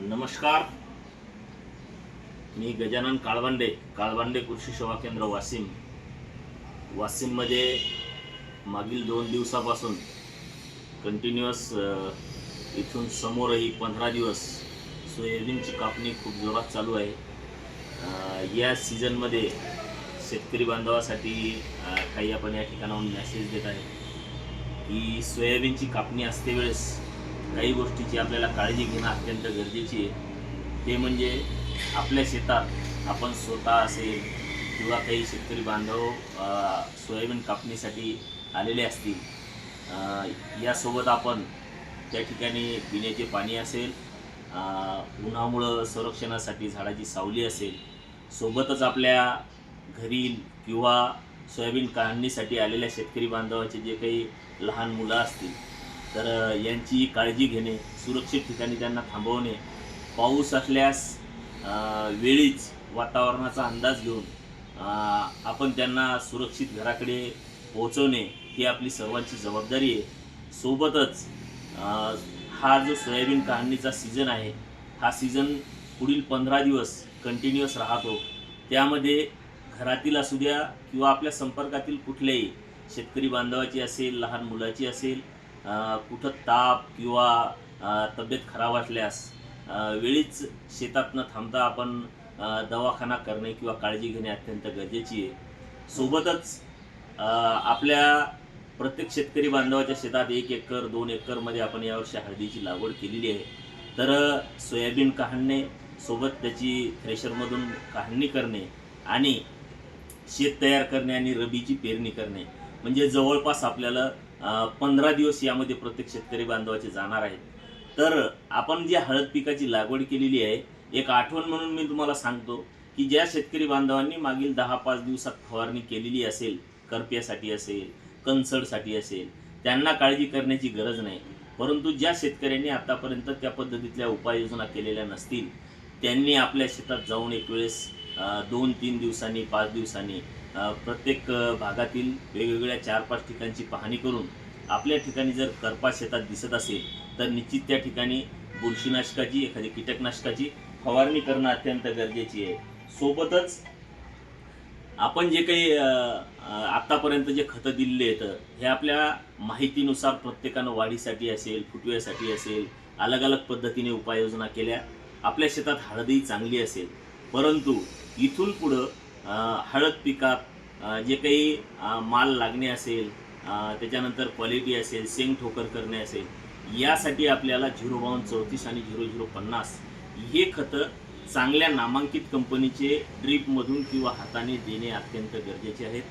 नमस्कार. मी गजानन काळबांडे कृषी सेवा केंद्र वाशिममध्ये मागील 2 दिवसापासून कंटिन्युअस इथून समोरही 15 दिवस सोयाबीनची कापणी खूप जोरात चालू आहे. या सीझनमध्ये शेतकरी बांधवासाठी काही आपण या ठिकाणाहून मेसेज देत आहे की सोयाबीनची कापणी असते वेळेस काही गोष्टीची आपल्याला काळजी घेणं अत्यंत गरजेची आहे. ते म्हणजे आपल्या शेतात आपण स्वतः असेल किंवा काही शेतकरी बांधव सोयाबीन कापणीसाठी आलेले असतील, यासोबत आपण त्या ठिकाणी पिण्याचे पाणी असेल, उन्हामुळं संरक्षणासाठी झाडाची सावली असेल, सोबतच आपल्या घरी किंवा सोयाबीन काढणीसाठी आलेल्या शेतकरी बांधवाचे जे काही लहान मुलं असतील तर यांची काळजी घेणे, सुरक्षित ठिकाणी त्यांना थांबवणे, पाऊस असल्यास वेळीच वातावरणाचा अंदाज घेऊन आपण त्यांना सुरक्षित घराकडे पोहोचवणे ही आपली सर्वांची जबाबदारी आहे. सोबतच हा जो सोयाबीन काढणीचा सीझन आहे, हा सीझन पुढील 15 दिवस कंटिन्युअस राहतो. त्यामध्ये घरातील असू द्या किंवा आपल्या संपर्कातील कुठल्याही शेतकरी बांधवाची असेल, लहान मुलाची असेल, कुठं ताप किंवा तब्येत खराब असल्यास वेळीच शेतात न थांबता आपण दवाखाना करणे किंवा काळजी घेणे अत्यंत गरजेची आहे. सोबतच आपल्या प्रत्येक शेतकरी बांधवाच्या शेतात 1 एकर 2 एकरमध्ये आपण यावर्षी हळदीची लागवड केलेली आहे. तर सोयाबीन काढणे, सोबत त्याची थ्रेशरमधून काढणी करणे आणि शेत तयार करणे आणि रबीची पेरणी करणे म्हणजे जवळपास आपल्याला 15 दिवस यामध्ये प्रत्येक शेतकरी बांधवाचे जाणार आहेत. तर आपण जी हळद पिकाची लागवड केलेली आहे, एक आठवण म्हणून मी तुम्हाला सांगतो की ज्या शेतकरी बांधवांनी मागील 10-5 दिवसात फवारणी केलेली असेल, करप्यासाठी असेल, कणसडसाठी असेल, त्यांना काळजी करण्याची गरज नाही. परंतु ज्या शेतकऱ्यांनी आतापर्यंत त्या पद्धतीतल्या उपाययोजना केलेल्या नसतील, त्यांनी आपल्या शेतात जाऊन एक वेळेस 2-3 दिवसांनी, 5 दिवसांनी प्रत्येक भागातील वेगवेगळ्या 4-5 ठिकाणची पाहणी करून आपल्या ठिकाणी जर करपा शेतात दिसत असेल तर निश्चित त्या ठिकाणी बुरशीनाशकाची, एखादी कीटकनाशकाची फवारणी करणं अत्यंत गरजेची आहे. सोबतच आपण जे काही आत्तापर्यंत जे खतं दिलेले आहेत, हे आपल्या माहितीनुसार प्रत्येकानं वाढीसाठी असेल, फुटव्यासाठी असेल, अलग अलग पद्धतीने उपाययोजना केल्या. आपल्या शेतात हळदही चांगली असेल, परंतु इथून पुढं हळद पिकात जे काही माल लागणे असेल, त्याच्यानंतर क्वालिटी असेल, शेंग ठोकर करणे असेल, यासाठी आपल्याला 05234 आणि 0050 हे खतं चांगल्या नामांकित कंपनीचे ड्रीपमधून किंवा हाताने देणे अत्यंत गरजेचे आहेत.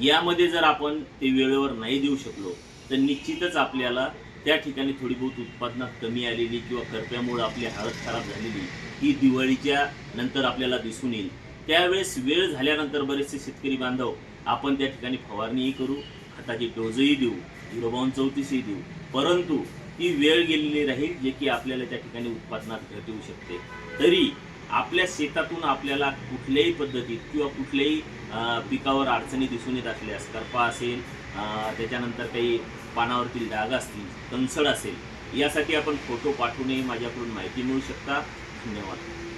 यामध्ये जर आपण ते वेळेवर नाही देऊ शकलो तर निश्चितच आपल्याला त्या ठिकाणी थोडी बहुत उत्पादनात कमी आलेली किंवा करप्यामुळे आपली हळद खराब झालेली ही दिवाळीच्या नंतर आपल्याला दिसून येईल. त्यावेळेस वेळ झाल्यानंतर बरेचसे शेतकरी बांधव आपण त्या ठिकाणी फवारणीही करू, खताची डोजही देऊ, 05234ही देऊ, परंतु ती वेळ गेलेली राहील जे की आपल्याला त्या ठिकाणी उत्पादनात घट येऊ शकते. तरी आपल्या शेतातून आपल्याला कुठल्याही पद्धतीत किंवा कुठल्याही पिकावर अडचणी दिसून येत असल्यास, करपा असेल, त्याच्यानंतर काही पानावरतील डाग असतील, कणसड असेल, यासाठी आपण फोटो पाठवूनही माझ्याकडून माहिती मिळू शकता. धन्यवाद.